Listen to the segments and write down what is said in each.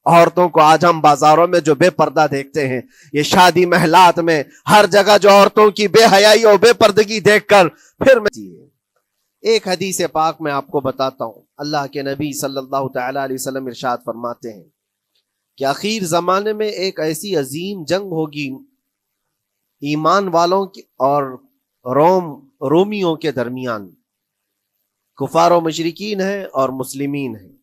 عورتوں کو آج ہم بازاروں میں جو بے پردہ دیکھتے ہیں، یہ شادی محلات میں ہر جگہ جو عورتوں کی بے حیائی اور بے پردگی دیکھ کر پھر ایک حدیث پاک میں آپ کو بتاتا ہوں. اللہ کے نبی صلی اللہ تعالی علیہ وسلم ارشاد فرماتے ہیں کہ آخر زمانے میں ایک ایسی عظیم جنگ ہوگی ایمان والوں کی اور رومیوں کے درمیان. کفار و مشرکین ہیں اور مسلمین ہیں.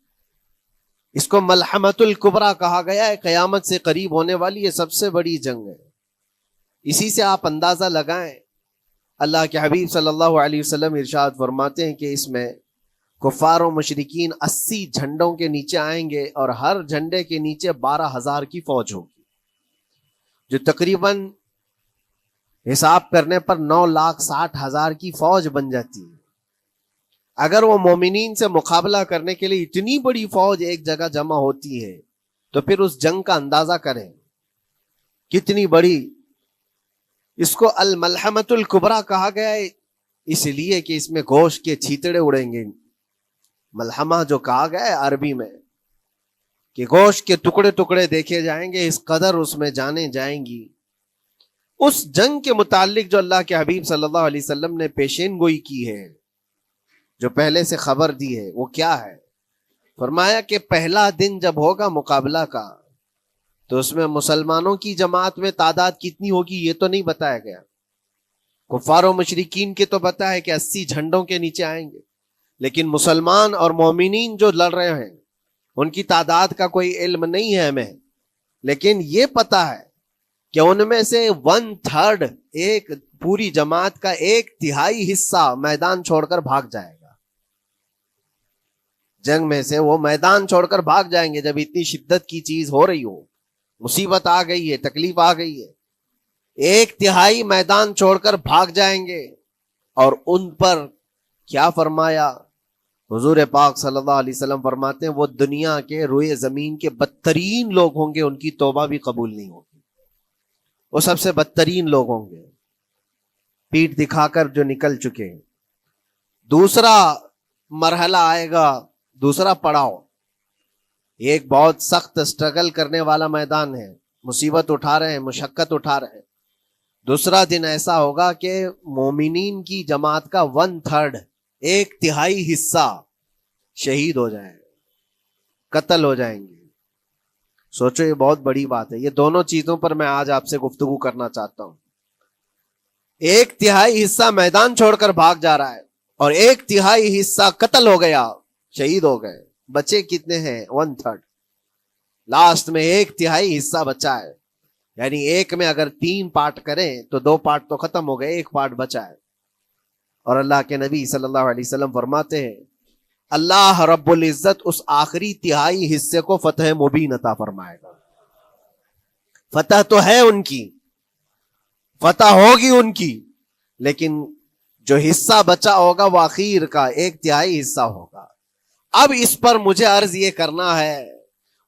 اس کو ملحمۃ الکبریٰ کہا گیا ہے. قیامت سے قریب ہونے والی یہ سب سے بڑی جنگ ہے. اسی سے آپ اندازہ لگائیں. اللہ کے حبیب صلی اللہ علیہ وسلم ارشاد فرماتے ہیں کہ اس میں کفار و مشرکین 80 جھنڈوں کے نیچے آئیں گے اور ہر جھنڈے کے نیچے 12,000 کی فوج ہوگی، جو تقریباً حساب کرنے پر 9,60,000 کی فوج بن جاتی ہے. اگر وہ مومنین سے مقابلہ کرنے کے لیے اتنی بڑی فوج ایک جگہ جمع ہوتی ہے تو پھر اس جنگ کا اندازہ کریں کتنی بڑی. اس کو الملحمۃ الکبریٰ کہا گیا ہے اس لیے کہ اس میں گوشت کے چھیتڑے اڑیں گے. ملحمہ جو کہا گیا ہے عربی میں کہ گوشت کے ٹکڑے ٹکڑے دیکھے جائیں گے، اس قدر اس میں جانیں جائیں گی. اس جنگ کے متعلق جو اللہ کے حبیب صلی اللہ علیہ وسلم نے پیشین گوئی کی ہے، جو پہلے سے خبر دی ہے، وہ کیا ہے؟ فرمایا کہ پہلا دن جب ہوگا مقابلہ کا تو اس میں مسلمانوں کی جماعت میں تعداد کتنی ہوگی یہ تو نہیں بتایا گیا. کفار و مشرکین کے تو بتایا کہ 80 جھنڈوں کے نیچے آئیں گے، لیکن مسلمان اور مومنین جو لڑ رہے ہیں ان کی تعداد کا کوئی علم نہیں ہے ہمیں. لیکن یہ پتا ہے کہ ان میں سے 1/3 ایک پوری جماعت کا 1/3 حصہ میدان چھوڑ کر بھاگ جائے گا. جنگ میں سے وہ میدان چھوڑ کر بھاگ جائیں گے جب اتنی شدت کی چیز ہو رہی ہو، مصیبت آ گئی ہے، تکلیف آ گئی ہے. 1/3 میدان چھوڑ کر بھاگ جائیں گے. اور ان پر کیا فرمایا حضور پاک صلی اللہ علیہ وسلم؟ فرماتے ہیں وہ دنیا کے روئے زمین کے بدترین لوگ ہوں گے، ان کی توبہ بھی قبول نہیں ہوگی. وہ سب سے بدترین لوگ ہوں گے، پیٹ دکھا کر جو نکل چکے ہیں. دوسرا مرحلہ آئے گا، دوسرا پڑاؤ. ایک بہت سخت سٹرگل کرنے والا میدان ہے، مصیبت اٹھا رہے ہیں، مشقت اٹھا رہے ہیں. دوسرا دن ایسا ہوگا کہ مومنین کی جماعت کا 1/3 1/3 حصہ شہید ہو جائے، قتل ہو جائیں گے. سوچو یہ بہت بڑی بات ہے. یہ دونوں چیزوں پر میں آج آپ سے گفتگو کرنا چاہتا ہوں. 1/3 حصہ میدان چھوڑ کر بھاگ جا رہا ہے اور 1/3 حصہ قتل ہو گیا، شہید ہو گئے. بچے کتنے ہیں؟ 1/3. لاسٹ میں 1/3 حصہ بچا ہے. یعنی ایک میں اگر 3 پارٹ کریں تو 2 پارٹ تو ختم ہو گئے، 1 پارٹ بچا ہے. اور اللہ کے نبی صلی اللہ علیہ وسلم فرماتے ہیں اللہ رب العزت اس آخری 1/3 حصے کو فتح مبین عطا فرمائے گا. فتح تو ہے ان کی، فتح ہوگی ان کی، لیکن جو حصہ بچا ہوگا وہ آخر کا 1/3 حصہ ہوگا. اب اس پر مجھے عرض یہ کرنا ہے،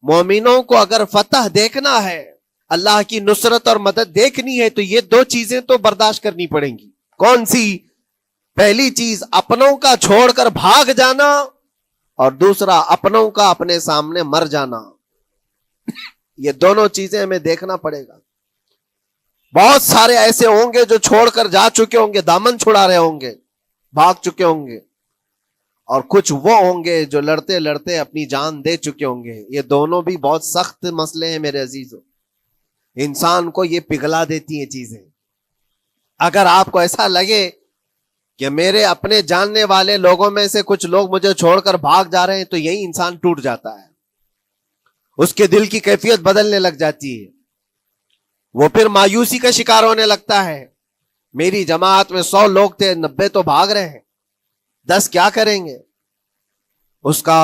مومنوں کو اگر فتح دیکھنا ہے، اللہ کی نصرت اور مدد دیکھنی ہے، تو یہ 2 چیزیں تو برداشت کرنی پڑیں گی. کون سی؟ پہلی چیز اپنوں کا چھوڑ کر بھاگ جانا، اور دوسرا اپنوں کا اپنے سامنے مر جانا. یہ دونوں چیزیں ہمیں دیکھنا پڑے گا. بہت سارے ایسے ہوں گے جو چھوڑ کر جا چکے ہوں گے، دامن چھڑا رہے ہوں گے، بھاگ چکے ہوں گے، اور کچھ وہ ہوں گے جو لڑتے لڑتے اپنی جان دے چکے ہوں گے. یہ دونوں بھی بہت سخت مسئلے ہیں میرے عزیزوں. انسان کو یہ پگھلا دیتی ہیں چیزیں. اگر آپ کو ایسا لگے کہ میرے اپنے جاننے والے لوگوں میں سے کچھ لوگ مجھے چھوڑ کر بھاگ جا رہے ہیں، تو یہی انسان ٹوٹ جاتا ہے. اس کے دل کی کیفیت بدلنے لگ جاتی ہے. وہ پھر مایوسی کا شکار ہونے لگتا ہے. میری جماعت میں 100 لوگ تھے، 90 تو بھاگ رہے ہیں، 10 کیا کریں گے؟ اس کا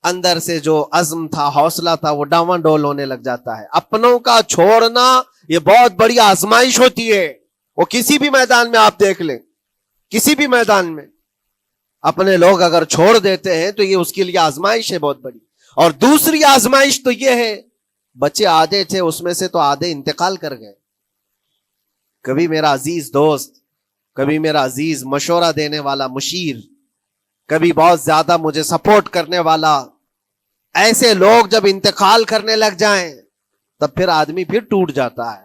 اندر سے جو عزم تھا، حوصلہ تھا، وہ ڈاواں ڈول ہونے لگ جاتا ہے. اپنوں کا چھوڑنا یہ بہت بڑی آزمائش ہوتی ہے. وہ کسی بھی میدان میں آپ دیکھ لیں، کسی بھی میدان میں اپنے لوگ اگر چھوڑ دیتے ہیں تو یہ اس کے لیے آزمائش ہے بہت بڑی. اور دوسری آزمائش تو یہ ہے، بچے آدھے تھے، اس میں سے تو آدھے انتقال کر گئے. کبھی میرا عزیز دوست، کبھی میرا عزیز مشورہ دینے والا مشیر، کبھی بہت زیادہ مجھے سپورٹ کرنے والا، ایسے لوگ جب انتقال کرنے لگ جائیں تب پھر آدمی پھر ٹوٹ جاتا ہے.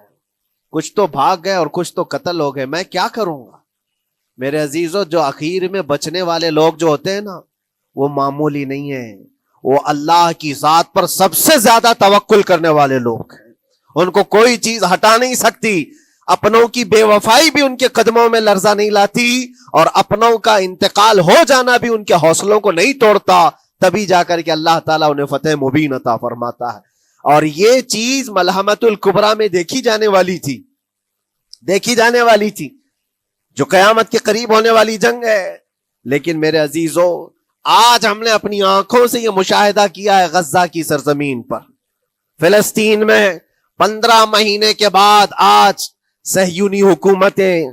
کچھ تو بھاگ گئے اور کچھ تو قتل ہو گئے, میں کیا کروں گا. میرے عزیزوں, جو آخر میں بچنے والے لوگ جو ہوتے ہیں نا, وہ معمولی نہیں ہیں. وہ اللہ کی ذات پر سب سے زیادہ توکل کرنے والے لوگ ہیں. ان کو کوئی چیز ہٹا نہیں سکتی. اپنوں کی بے وفائی بھی ان کے قدموں میں لرزہ نہیں لاتی, اور اپنوں کا انتقال ہو جانا بھی ان کے حوصلوں کو نہیں توڑتا. تبھی جا کر کے اللہ تعالیٰ انہیں فتح مبین عطا فرماتا ہے. اور یہ چیز ملحمت الکبریٰ میں دیکھی جانے والی تھی, جو قیامت کے قریب ہونے والی جنگ ہے. لیکن میرے عزیزوں, آج ہم نے اپنی آنکھوں سے یہ مشاہدہ کیا ہے غزہ کی سرزمین پر, فلسطین میں 15 مہینے کے بعد آج صہیونی حکومتیں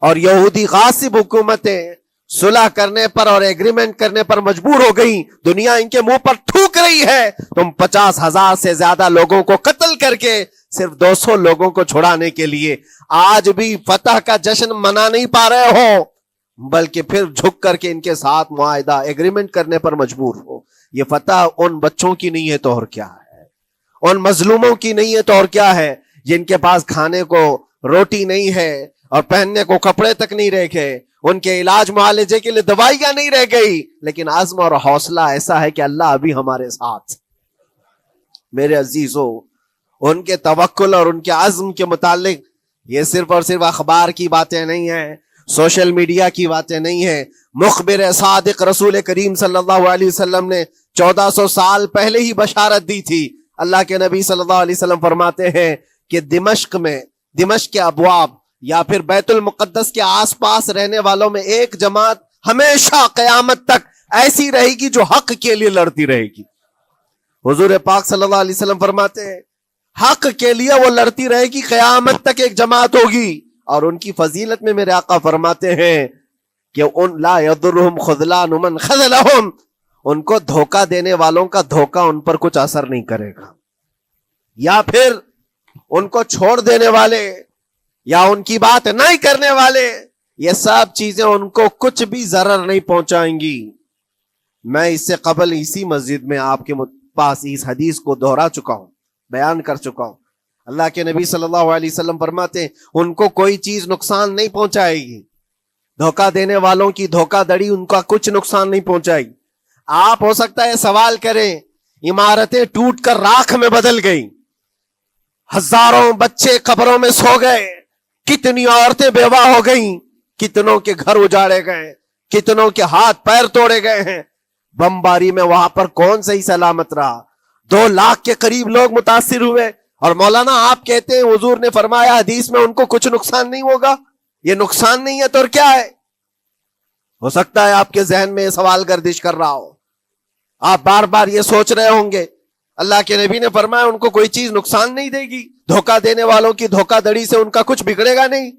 اور یہودی غاصب حکومتیں صلح کرنے پر اور ایگریمنٹ کرنے پر مجبور ہو گئی. دنیا ان کے منہ پر تھوک رہی ہے. تم 50,000 سے زیادہ لوگوں کو قتل کر کے صرف 200 لوگوں کو چھڑانے کے لیے آج بھی فتح کا جشن منا نہیں پا رہے ہو, بلکہ پھر جھک کر کے ان کے ساتھ معاہدہ ایگریمنٹ کرنے پر مجبور ہو. یہ فتح ان بچوں کی نہیں ہے تو اور کیا ہے, ان مظلوموں کی نہیں ہے تو اور کیا ہے, جن کے پاس کھانے کو روٹی نہیں ہے اور پہننے کو کپڑے تک نہیں رہ گئے, ان کے علاج معالجے کے لیے دوائیاں نہیں رہ گئی. لیکن عزم اور حوصلہ ایسا ہے کہ اللہ ابھی ہمارے ساتھ. میرے عزیزوں, ان کے توکل اور ان کے عزم کے متعلق یہ صرف اور صرف اخبار کی باتیں نہیں ہیں, سوشل میڈیا کی باتیں نہیں ہیں. مخبر صادق رسول کریم صلی اللہ علیہ وسلم نے 1400 سال پہلے ہی بشارت دی تھی. اللہ کے نبی صلی اللہ علیہ وسلم فرماتے ہیں کہ دمشق کے ابواب یا پھر بیت المقدس کے آس پاس رہنے والوں میں ایک جماعت ہمیشہ قیامت تک ایسی رہے گی جو حق کے لیے لڑتی رہے گی. حضور پاک صلی اللہ علیہ وسلم فرماتے ہیں حق کے لیے وہ لڑتی رہے گی, قیامت تک ایک جماعت ہوگی. اور ان کی فضیلت میں میرے آقا فرماتے ہیں کہ ان لا یضرهم خذلان من خذلهم, ان کو دھوکہ دینے والوں کا دھوکہ ان پر کچھ اثر نہیں کرے گا, یا پھر ان کو چھوڑ دینے والے یا ان کی بات نہیں کرنے والے, یہ سب چیزیں ان کو کچھ بھی ضرر نہیں پہنچائیں گی. میں اس سے قبل اسی مسجد میں آپ کے پاس اس حدیث کو دہرا چکا ہوں, بیان کر چکا ہوں. اللہ کے نبی صلی اللہ علیہ وسلم فرماتے ہیں ان کو کوئی چیز نقصان نہیں پہنچائے گی. دھوکہ دینے والوں کی دھوکہ دڑی ان کا کچھ نقصان نہیں پہنچائے گی. آپ ہو سکتا ہے سوال کریں, عمارتیں ٹوٹ کر راکھ میں بدل گئی, ہزاروں بچے قبروں میں سو گئے, کتنی عورتیں بیوہ ہو گئیں, کتنوں کے گھر اجاڑے گئے, کتنوں کے ہاتھ پیر توڑے گئے ہیں. بمباری میں وہاں پر کون صحیح سلامت رہا؟ 2 لاکھ کے قریب لوگ متاثر ہوئے, اور مولانا آپ کہتے ہیں حضور نے فرمایا حدیث میں ان کو کچھ نقصان نہیں ہوگا. یہ نقصان نہیں ہے تو اور کیا ہے؟ ہو سکتا ہے آپ کے ذہن میں یہ سوال گردش کر رہا ہو, آپ بار بار یہ سوچ رہے ہوں گے اللہ کے نبی نے فرمایا ان کو کوئی چیز نقصان نہیں دے گی, دھوکہ دینے والوں کی دھوکہ دڑی سے ان کا کچھ بگڑے گا نہیں.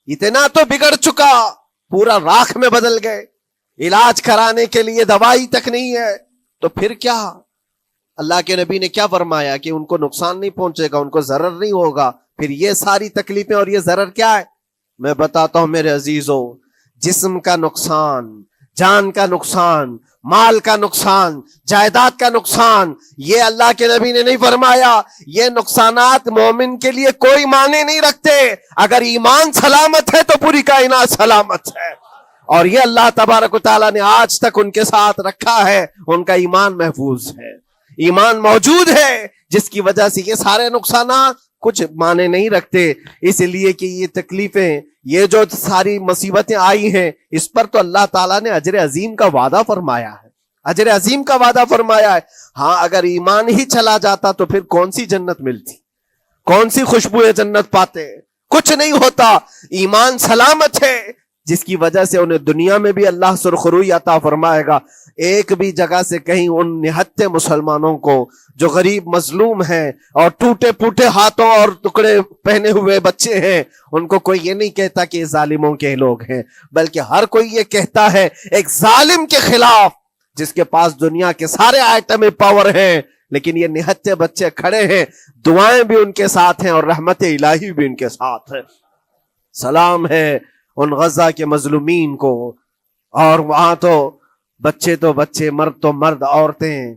اتنا تو بگڑ چکا, پورا راکھ میں بدل گئے, علاج کرانے کے لیے دوائی تک نہیں ہے, تو پھر کیا؟ اللہ کے نبی نے کیا فرمایا کہ ان کو نقصان نہیں پہنچے گا, ان کو ضرر نہیں ہوگا. پھر یہ ساری تکلیفیں اور یہ ضرر کیا ہے؟ میں بتاتا ہوں میرے عزیزوں, جسم کا نقصان, جان کا نقصان, مال کا نقصان, جائیداد کا نقصان, یہ اللہ کے نبی نے نہیں فرمایا. یہ نقصانات مومن کے لیے کوئی معنی نہیں رکھتے. اگر ایمان سلامت ہے تو پوری کائنات سلامت ہے, اور یہ اللہ تبارک و تعالیٰ نے آج تک ان کے ساتھ رکھا ہے. ان کا ایمان محفوظ ہے, ایمان موجود ہے, جس کی وجہ سے یہ سارے نقصانات کچھ معنی نہیں رکھتے. اس لیے کہ یہ تکلیفیں, یہ جو ساری مصیبتیں آئی ہیں, اس پر تو اللہ تعالیٰ نے اجر عظیم کا وعدہ فرمایا ہے, اجر عظیم کا وعدہ فرمایا ہے. ہاں اگر ایمان ہی چلا جاتا تو پھر کون سی جنت ملتی, کون سی خوشبو جنت پاتے؟ کچھ نہیں ہوتا. ایمان سلامت ہے, جس کی وجہ سے انہیں دنیا میں بھی اللہ سرخروئی عطا فرمائے گا. ایک بھی جگہ سے کہیں ان نہتے مسلمانوں کو جو غریب مظلوم ہیں اور ٹوٹے پھوٹے ہاتھوں اور ٹکڑے پہنے ہوئے بچے ہیں, ان کو کوئی یہ نہیں کہتا کہ یہ ظالموں کے لوگ ہیں, بلکہ ہر کوئی یہ کہتا ہے ایک ظالم کے خلاف جس کے پاس دنیا کے سارے آئٹم پاور ہیں, لیکن یہ نہتے بچے کھڑے ہیں, دعائیں بھی ان کے ساتھ ہیں اور رحمت الہی بھی ان کے ساتھ ہے. سلام ہے ان غزہ کے مظلومین کو. اور وہاں تو بچے، مرد تو مرد، عورتیں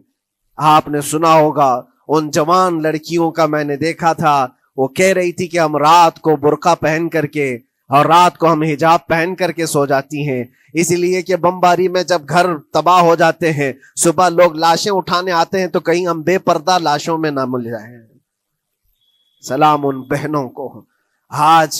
آپ نے سنا ہوگا ان جوان لڑکیوں کا میں نے دیکھا تھا، وہ کہہ رہی تھی کہ ہم رات کو برقع پہن کر کے اور رات کو ہم حجاب پہن کر کے سو جاتی ہیں، اس لیے کہ بمباری میں جب گھر تباہ ہو جاتے ہیں، صبح لوگ لاشیں اٹھانے آتے ہیں تو کہیں ہم بے پردہ لاشوں میں نہ مل جائیں۔ سلام ان بہنوں کو، آج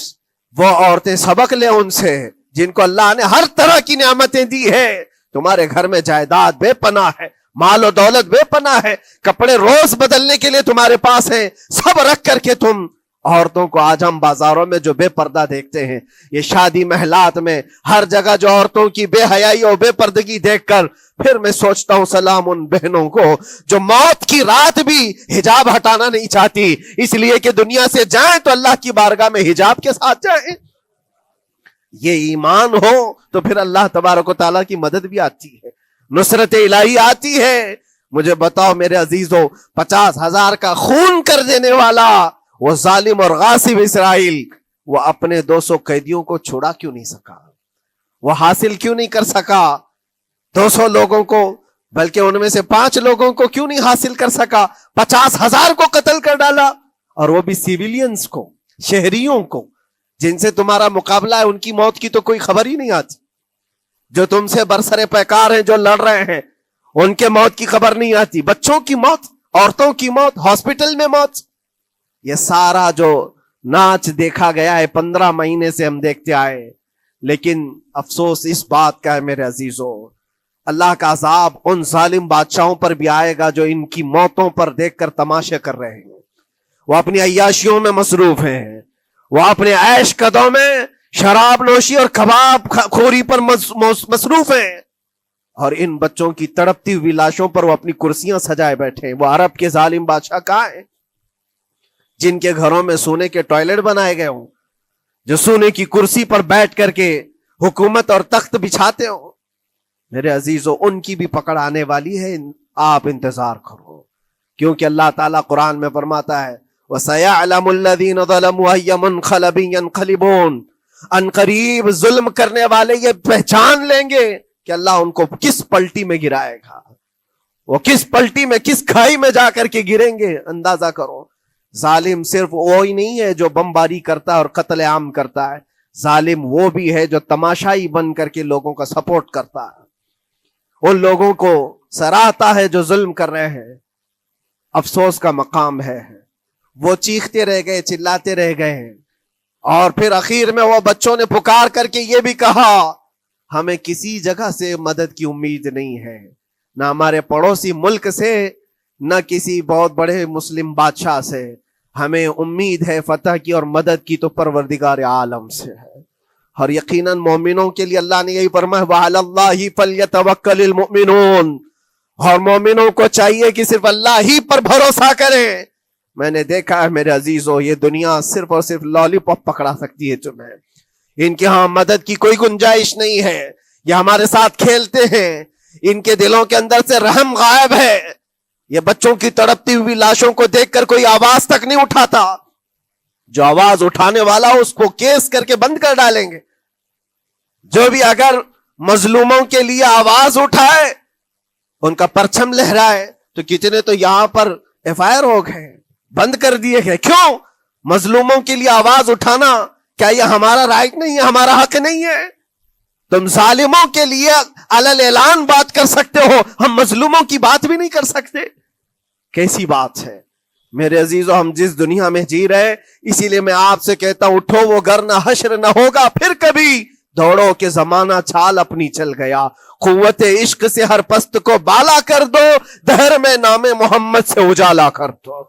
وہ عورتیں سبق لیں ان سے جن کو اللہ نے ہر طرح کی نعمتیں دی ہے۔ تمہارے گھر میں جائیداد بے پناہ ہے، مال و دولت بے پناہ ہے، کپڑے روز بدلنے کے لیے تمہارے پاس ہیں، سب رکھ کر کے تم عورتوں کو آج ہم بازاروں میں جو بے پردہ دیکھتے ہیں، یہ شادی محلات میں ہر جگہ جو عورتوں کی بے حیائی اور بے پردگی دیکھ کر پھر میں سوچتا ہوں سلام ان بہنوں کو جو موت کی رات بھی حجاب ہٹانا نہیں چاہتی، اس لیے کہ دنیا سے جائیں تو اللہ کی بارگاہ میں حجاب کے ساتھ جائیں۔ یہ ایمان ہو تو پھر اللہ تبارک و تعالیٰ کی مدد بھی آتی ہے، نصرت الہی آتی ہے۔ مجھے بتاؤ میرے عزیزو، 50,000 کا خون کر دینے والا وہ ظالم اور غاصب اسرائیل، وہ اپنے 200 قیدیوں کو چھوڑا کیوں نہیں سکا؟ وہ حاصل کیوں نہیں کر سکا 200 لوگوں کو؟ بلکہ ان میں سے 5 لوگوں کو کیوں نہیں حاصل کر سکا؟ 50,000 کو قتل کر ڈالا، اور وہ بھی سیویلینز کو، شہریوں کو جن سے تمہارا مقابلہ ہے، ان کی موت کی تو کوئی خبر ہی نہیں آتی۔ جو تم سے برسر پیکار ہیں، جو لڑ رہے ہیں، ان کے موت کی خبر نہیں آتی۔ بچوں کی موت، عورتوں کی موت، ہاسپٹل میں موت، یہ سارا جو ناچ دیکھا گیا ہے 15 مہینے سے ہم دیکھتے آئے، لیکن افسوس اس بات کا ہے میرے عزیزو، اللہ کا عذاب ان ظالم بادشاہوں پر بھی آئے گا جو ان کی موتوں پر دیکھ کر تماشے کر رہے ہیں۔ وہ اپنی عیاشیوں میں مصروف ہیں، وہ اپنے عیش قدوں میں شراب نوشی اور کباب خوری پر مصروف ہیں، اور ان بچوں کی تڑپتی ہوئی لاشوں پر وہ اپنی کرسیاں سجائے بیٹھے ہیں۔ وہ عرب کے ظالم بادشاہ کہاں ہیں جن کے گھروں میں سونے کے ٹوائلٹ بنائے گئے ہوں، جو سونے کی کرسی پر بیٹھ کر کے حکومت اور تخت بچھاتے ہوں؟ میرے عزیزو، ان کی بھی پکڑ آنے والی ہے، آپ انتظار کرو، کیونکہ اللہ تعالیٰ قرآن میں فرماتا ہے وَسَيَعْلَمُ الَّذِينَ ظَلَمُوا أَيَّ مُنْقَلَبٍ يَنْقَلِبُونَ، ان قریب ظلم کرنے والے یہ پہچان لیں گے کہ اللہ ان کو کس پلٹی میں گرائے گا، وہ کس پلٹی میں، کس کھائی میں جا کر کے گریں گے۔ اندازہ کرو، ظالم صرف وہی نہیں ہے جو بمباری کرتا ہے اور قتل عام کرتا ہے، ظالم وہ بھی ہے جو تماشائی بن کر کے لوگوں کا سپورٹ کرتا ہے، ان لوگوں کو سراہتا ہے جو ظلم کر رہے ہیں۔ افسوس کا مقام ہے، وہ چیختے رہ گئے، چلاتے رہ گئے ہیں، اور پھر اخیر میں وہ بچوں نے پکار کر کے یہ بھی کہا ہمیں کسی جگہ سے مدد کی امید نہیں ہے، نہ ہمارے پڑوسی ملک سے، نہ کسی بہت بڑے مسلم بادشاہ سے، ہمیں امید ہے فتح کی اور مدد کی تو پروردگار عالم سے ہے۔ اور یقیناً مومنوں کے لیے اللہ نے یہی فرمایا وَعَلَى اللَّهِ فَلْيَتَوَكَّلِ الْمُؤْمِنُونَ، اور مومنوں کو چاہیے کہ صرف اللہ ہی پر بھروسہ کریں۔ میں نے دیکھا ہے میرے عزیزو، یہ دنیا صرف اور صرف لالی پاپ پکڑا سکتی ہے تمہیں، ان کے ہاں مدد کی کوئی گنجائش نہیں ہے، یہ ہمارے ساتھ کھیلتے ہیں، ان کے دلوں کے اندر سے رحم غائب ہے۔ یہ بچوں کی تڑپتی ہوئی لاشوں کو دیکھ کر کوئی آواز تک نہیں اٹھاتا، جو آواز اٹھانے والا اس کو کیس کر کے بند کر ڈالیں گے۔ جو بھی اگر مظلوموں کے لیے آواز اٹھائے، ان کا پرچم لہرائے، تو کتنے تو یہاں پر FIR ہو گئے، بند کر دیے گئے۔ کیوں؟ مظلوموں کے لیے آواز اٹھانا کیا یہ ہمارا رائٹ نہیں ہے، ہمارا حق نہیں ہے؟ تم ظالموں کے لیے علل اعلان بات کر سکتے ہو، ہم مظلوموں کی بات بھی نہیں کر سکتے؟ کیسی بات ہے میرے عزیزو، ہم جس دنیا میں جی رہے، اسی لیے میں آپ سے کہتا ہوں اٹھو وہ گر نہ حشر نہ ہوگا پھر کبھی، دوڑو کہ زمانہ چال اپنی چل گیا، قوت عشق سے ہر پست کو بالا کر دو، دہر میں نام محمد سے اجالا کر دو۔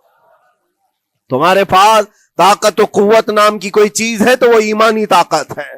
تمہارے پاس طاقت و قوت نام کی کوئی چیز ہے تو وہ ایمانی طاقت ہے،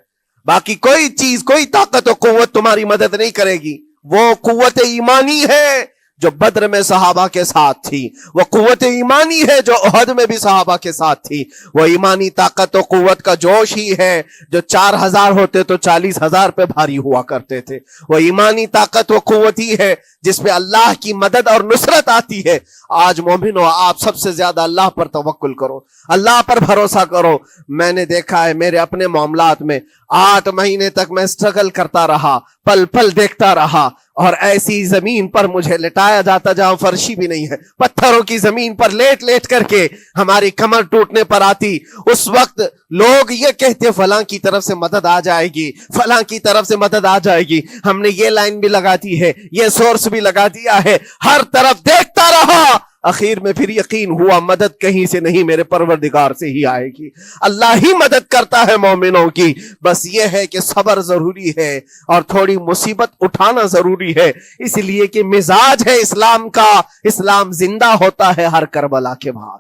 باقی کوئی چیز، کوئی طاقت و قوت تمہاری مدد نہیں کرے گی۔ وہ قوت ایمانی ہے جو بدر میں صحابہ کے ساتھ تھی، وہ قوت ایمانی ہے جو احد میں بھی صحابہ کے ساتھ تھی، وہ ایمانی طاقت و قوت کا جوش ہی ہے جو 4,000 ہوتے تو 40,000 پہ بھاری ہوا کرتے تھے، وہ ایمانی طاقت و قوت ہی ہے جس پہ اللہ کی مدد اور نصرت آتی ہے۔ آج مومنو، آپ سب سے زیادہ اللہ پر توکل کرو، اللہ پر بھروسہ کرو۔ میں نے دیکھا ہے میرے اپنے معاملات میں 8 مہینے تک میں اسٹرگل کرتا رہا، پل پل دیکھتا رہا، اور ایسی زمین پر مجھے لٹایا جاتا جہاں فرشی بھی نہیں ہے، پتھروں کی زمین پر لیٹ لیٹ کر کے ہماری کمر ٹوٹنے پر آتی. اس وقت لوگ یہ کہتے فلاں کی طرف سے مدد آ جائے گی، فلاں کی طرف سے مدد آ جائے گی. ہم نے یہ لائن بھی لگا دی ہے، یہ سورس بھی لگا دیا ہے، ہر طرف دیکھتا رہا. اخیر میں پھر یقین ہوا مدد کہیں سے نہیں، میرے پروردگار سے ہی آئے گی. اللہ ہی مدد کرتا ہے مومنوں کی. بس یہ ہے کہ صبر ضروری ہے اور تھوڑی مصیبت اٹھانا ضروری ہے، اس لیے کہ مزاج ہے اسلام کا. اسلام زندہ ہوتا ہے ہر کربلا کے بعد.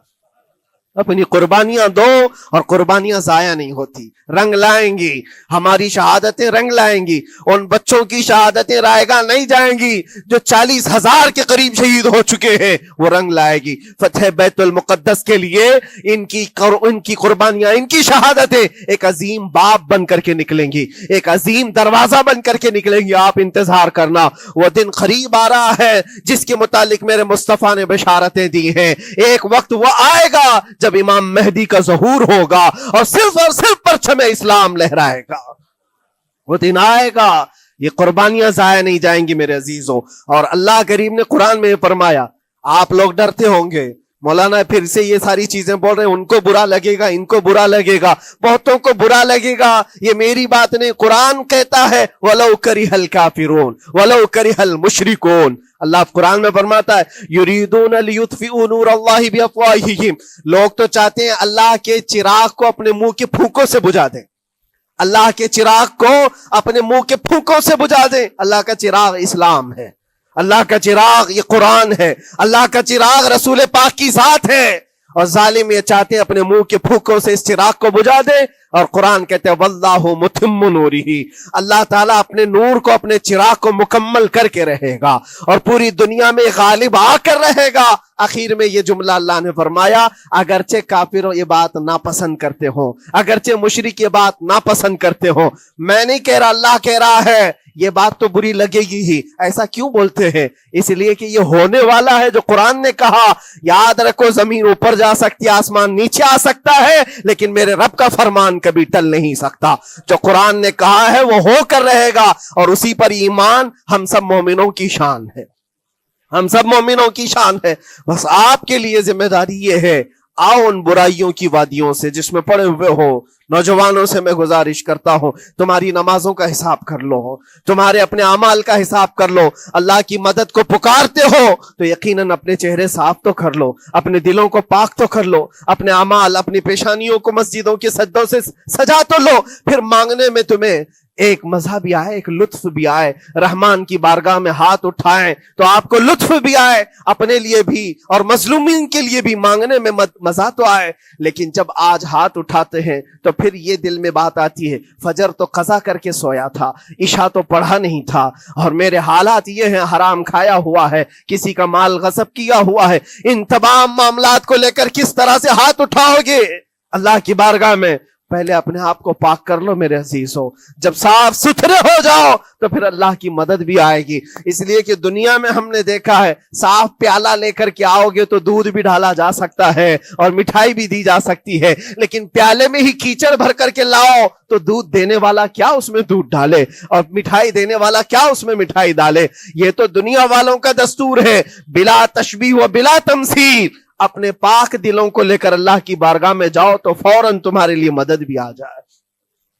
اپنی قربانیاں دو اور قربانیاں ضائع نہیں ہوتی، رنگ لائیں گی. ہماری شہادتیں رنگ لائیں گی. ان بچوں کی شہادتیں رائے گاہ نہیں جائیں گی جو 40,000 کے قریب شہید ہو چکے ہیں، وہ رنگ لائے گی. فتح بیت المقدس کے لیے ان کی قربانیاں، ان کی شہادتیں ایک عظیم باب بن کر کے نکلیں گی، ایک عظیم دروازہ بن کر کے نکلیں گی. آپ انتظار کرنا، وہ دن قریب آ رہا ہے جس کے متعلق میرے مصطفیٰ نے بشارتیں دی ہیں. ایک وقت وہ آئے گا جب امام مہدی کا ظہور ہوگا اور صرف پرچم اسلام لہرائے گا. وہ دن آئے گا، یہ قربانیاں ضائع نہیں جائیں گی میرے عزیزوں. اور اللہ کریم نے قرآن میں فرمایا، آپ لوگ ڈرتے ہوں گے مولانا پھر سے یہ ساری چیزیں بول رہے ہیں، ان کو برا لگے گا، ان کو برا لگے گا، بہتوں کو برا لگے گا. یہ میری بات نہیں، قرآن کہتا ہے وَلَوْ كَرِهَ الْكَافِرُونَ وَلَوْ كَرِهَ الْمُشْرِكُونَ. اللہ قرآن میں فرماتا ہے يُرِيدُونَ لِيُطْفِئُوا نُورَ اللَّهِ بِأَفْوَاهِهِمْ. لوگ تو چاہتے ہیں اللہ کے چراغ کو اپنے منہ کے پھونکوں سے بجھا دیں، اللہ کے چراغ کو اپنے منہ کے پھونکوں سے بجھا دیں. اللہ کا چراغ اسلام ہے، اللہ کا چراغ یہ قرآن ہے، اللہ کا چراغ رسول پاک کی ذات ہے. اور ظالم یہ چاہتے ہیں اپنے منہ کے پھونکوں سے اس چراغ کو بجھا دیں. اور قرآن کہتے ہیں واللہ متم نورہ، اللہ تعالیٰ اپنے نور کو، اپنے چراغ کو مکمل کر کے رہے گا اور پوری دنیا میں غالب آ کر رہے گا. آخر میں یہ جملہ اللہ نے فرمایا، اگرچہ کافروں یہ بات ناپسند کرتے ہوں، اگرچہ مشرک یہ بات ناپسند کرتے ہوں، میں نہیں کہہ رہا، اللہ کہہ رہا ہے یہ بات تو بری لگے گی ہی. ایسا کیوں بولتے ہیں؟ اس لیے کہ یہ ہونے والا ہے جو قرآن نے کہا. یاد رکھو، زمین اوپر جا سکتی ہے، آسمان نیچے آ سکتا ہے، لیکن میرے رب کا فرمان کبھی ٹل نہیں سکتا. جو قرآن نے کہا ہے وہ ہو کر رہے گا، اور اسی پر ایمان ہم سب مومنوں کی شان ہے، ہم سب مومنوں کی شان ہے. بس آپ کے لیے ذمہ داری یہ ہے، آؤ ان برائیوں کی وادیوں سے جس میں پڑے ہوئے ہو. نوجوانوں سے میں گزارش کرتا ہوں، تمہاری نمازوں کا حساب کر لو، تمہارے اپنے اعمال کا حساب کر لو. اللہ کی مدد کو پکارتے ہو تو یقیناً اپنے چہرے صاف تو کر لو، اپنے دلوں کو پاک تو کر لو، اپنے اعمال، اپنی پیشانیوں کو مسجدوں کے سجدوں سے سجا تو لو. پھر مانگنے میں تمہیں ایک مزہ بھی آئے، ایک لطف بھی آئے. رحمان کی بارگاہ میں ہاتھ اٹھائیں تو آپ کو لطف بھی آئے، اپنے لیے بھی اور مظلومین کے لیے بھی مانگنے میں مزہ تو آئے. لیکن جب آج ہاتھ اٹھاتے ہیں تو پھر یہ دل میں بات آتی ہے، فجر تو قضا کر کے سویا تھا، عشاء تو پڑھا نہیں تھا، اور میرے حالات یہ ہیں، حرام کھایا ہوا ہے، کسی کا مال غصب کیا ہوا ہے. ان تمام معاملات کو لے کر کس طرح سے ہاتھ اٹھاؤ گے اللہ کی بارگاہ میں؟ پہلے اپنے آپ کو پاک کر لو میرے عزیزوں. جب صاف ستھرے ہو جاؤ تو پھر اللہ کی مدد بھی آئے گی. اس لیے کہ دنیا میں ہم نے دیکھا ہے، صاف پیالہ لے کر کے آؤ گے تو دودھ بھی ڈالا جا سکتا ہے اور مٹھائی بھی دی جا سکتی ہے، لیکن پیالے میں ہی کیچڑ بھر کر کے لاؤ تو دودھ دینے والا کیا اس میں دودھ ڈالے اور مٹھائی دینے والا کیا اس میں مٹھائی ڈالے. یہ تو دنیا والوں کا دستور ہے، بلا تشبیہ و بلا تمثیل. اپنے پاک دلوں کو لے کر اللہ کی بارگاہ میں جاؤ تو فوراً تمہارے لیے مدد بھی آ جائے،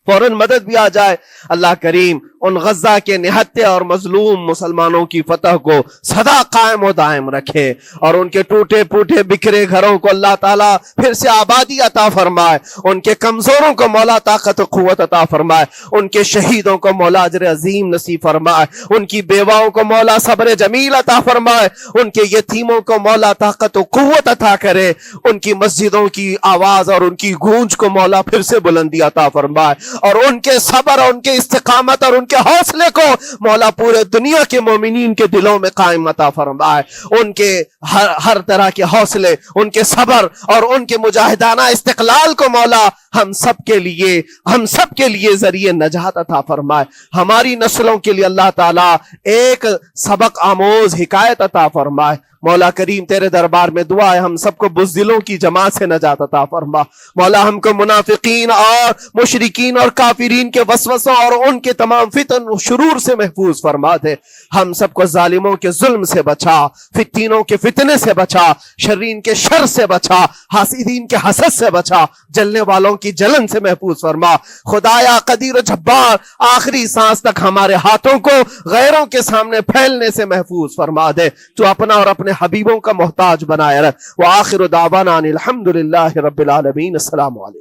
فوراً مدد بھی آ جائے. اللہ کریم ان غزہ کے نہتے اور مظلوم مسلمانوں کی فتح کو سدا قائم و دائم رکھے، اور ان کے ٹوٹے پھوٹے بکھرے گھروں کو اللہ تعالیٰ پھر سے آبادی عطا فرمائے. ان کے کمزوروں کو مولا طاقت و قوت عطا فرمائے، ان کے شہیدوں کو مولا اجر عظیم نصیب فرمائے، ان کی بیواؤں کو مولا صبر جمیل عطا فرمائے، ان کے یتیموں کو مولا طاقت و قوت عطا کرے، ان کی مسجدوں کی آواز اور ان کی گونج کو مولا پھر سے بلندی عطا فرمائے، اور ان کے صبر اور ان کے استقامت اور ان کے حوصلے کو مولا پورے دنیا کے مومنین کے دلوں میں قائم عطا فرمائے. ان کے ہر طرح کے حوصلے، ان کے صبر اور ان کے مجاہدانہ استقلال کو مولا ہم سب کے لیے ذریعے نجات عطا فرمائے. ہماری نسلوں کے لیے اللہ تعالیٰ ایک سبق آموز حکایت عطا فرمائے. مولا کریم تیرے دربار میں دعا ہے ہم سب کو بزدلوں کی جماعت سے نجات عطا فرما. مولا ہم کو منافقین اور مشرکین اور کافرین کے وسوسوں اور ان کے تمام فتن و شرور سے محفوظ فرما دے. ہم سب کو ظالموں کے ظلم سے بچا، فتینوں کے فتنے سے بچا، شرین کے شر سے بچا، حاسدین کے حسد سے بچا، جلنے والوں کی جلن سے محفوظ فرما. خدایا قدیر و جبار آخری سانس تک ہمارے ہاتھوں کو غیروں کے سامنے پھیلنے سے محفوظ فرما دے. تو اپنا اور اپنے حبیبوں کا محتاج بنائے رکھ. وآخر دعوانا ان الحمدللہ رب العالمین. السلام علیکم.